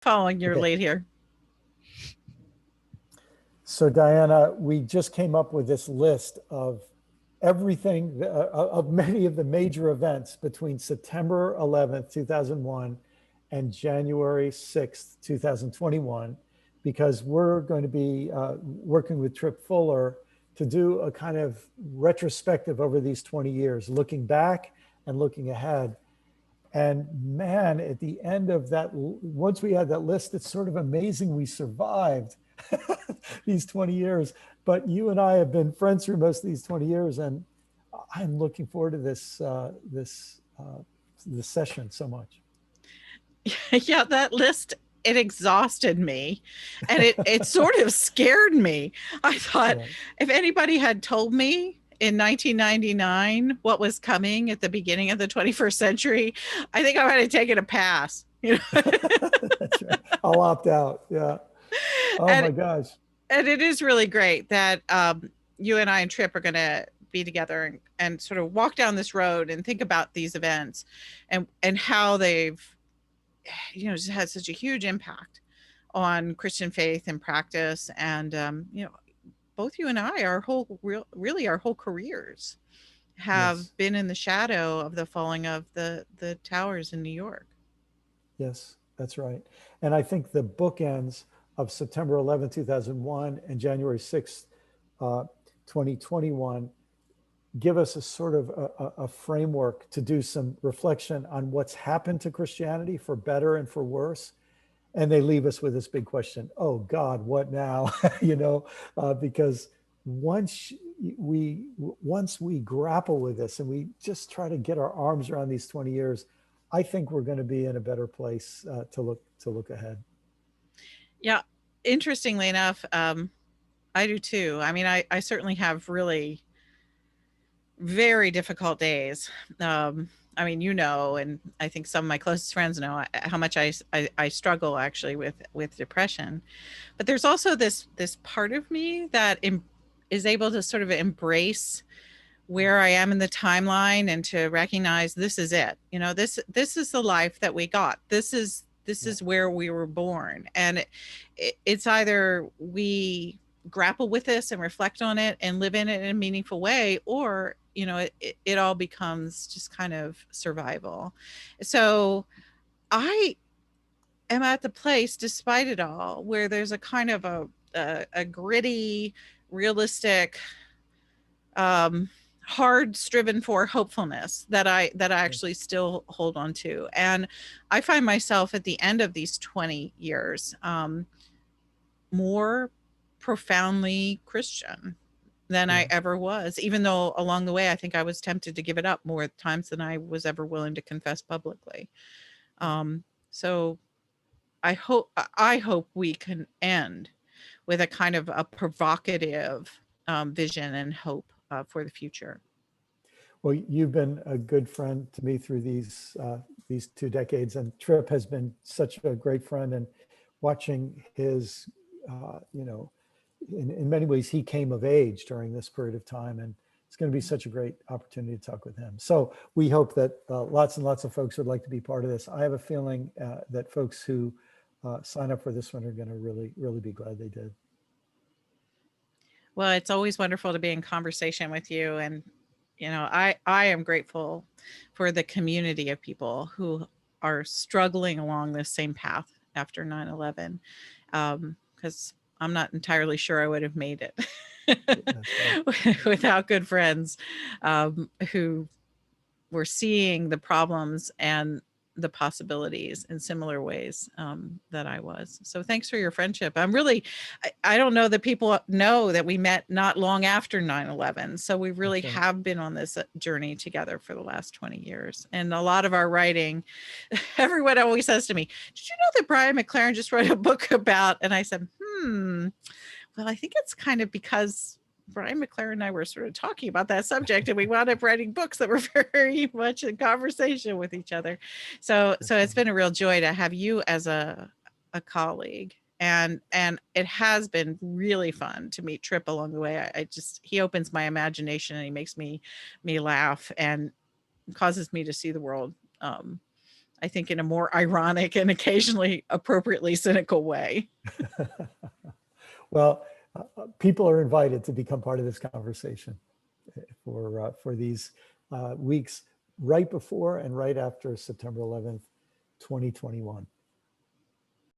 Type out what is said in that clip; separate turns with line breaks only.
following your
Okay.
lead here.
So Diana, we just came up with this list of everything, of many of the major events between September 11th, 2001 and January 6th, 2021, because we're going to be working with Trip Fuller to do a kind of retrospective over these 20 years, looking back and looking ahead. And man, at the end of that, once we had that list, it's sort of amazing we survived these 20 years. But you and I have been friends through most of these 20 years, and I'm looking forward to this session so much.
Yeah, that list, it exhausted me, and it sort of scared me. I thought,
Yeah.
if anybody had told me in 1999 what was coming at the beginning of the 21st century, I think I might have taken a pass.
That's right. I'll opt out. Yeah. Oh
and
my gosh.
and it is really great that you and I and Trip are going to be together and sort of walk down this road and think about these events and how they've just had such a huge impact on Christian faith and practice. And both you and I, our whole really our whole careers have
Yes.
been in the shadow of the falling of the towers in New York.
Yes, that's right. And I think the bookends of September 11th, 2001 and January 6th, 2021 give us a sort of a framework to do some reflection on what's happened to Christianity for better and for worse. And they leave us with this big question: oh God, what now? Because once we grapple with this and we just try to get our arms around these 20 years, I think we're going to be in a better place to look ahead.
Yeah, interestingly enough, I do too. I mean, I certainly have really very difficult days. I mean, and I think some of my closest friends know how much I struggle actually with depression. But there's also this part of me that is able to sort of embrace where I am in the timeline and to recognize this is it. This is the life that we got. This
Yeah.
is where we were born, and it's either we grapple with this and reflect on it and live in it in a meaningful way, or it all becomes just kind of survival. So I am at the place, despite it all, where there's a kind of a gritty, realistic, um, hard striven for hopefulness that I actually
Yes.
still hold on to. And I find myself at the end of these 20 years more profoundly Christian than I
Yeah.
ever was, even though along the way I think I was tempted to give it up more times than I was ever willing to confess publicly. So I hope we can end with a kind of a provocative vision and hope for the future.
Well, you've been a good friend to me through these 2 decades, and Trip has been such a great friend. And watching his, in many ways, he came of age during this period of time, and it's going to be such a great opportunity to talk with him. So we hope that lots and lots of folks would like to be part of this. I have a feeling that folks who sign up for this one are going to really, really be glad they did.
Well, it's always wonderful to be in conversation with you, and I am grateful for the community of people who are struggling along this same path after 9/11, because I'm not entirely sure I would have made
That's right.
it without good friends who were seeing the problems and the possibilities in similar ways that I was. So thanks for your friendship. I don't know that people know that we met not long after 9/11. So we really
That's right.
have been on this journey together for the last 20 years. And a lot of our writing, everyone always says to me, did you know that Brian McLaren just wrote a book about? And I said, well, I think it's kind of because Brian McLaren and I were sort of talking about that subject, and we wound up writing books that were very much in conversation with each other. So
That's
it's
right.
been a real joy to have you as a colleague, and it has been really fun to meet Trip along the way. I just he opens my imagination and he makes me laugh and causes me to see the world I think in a more ironic and occasionally appropriately cynical way.
Well, people are invited to become part of this conversation for these weeks right before and right after September 11th, 2021.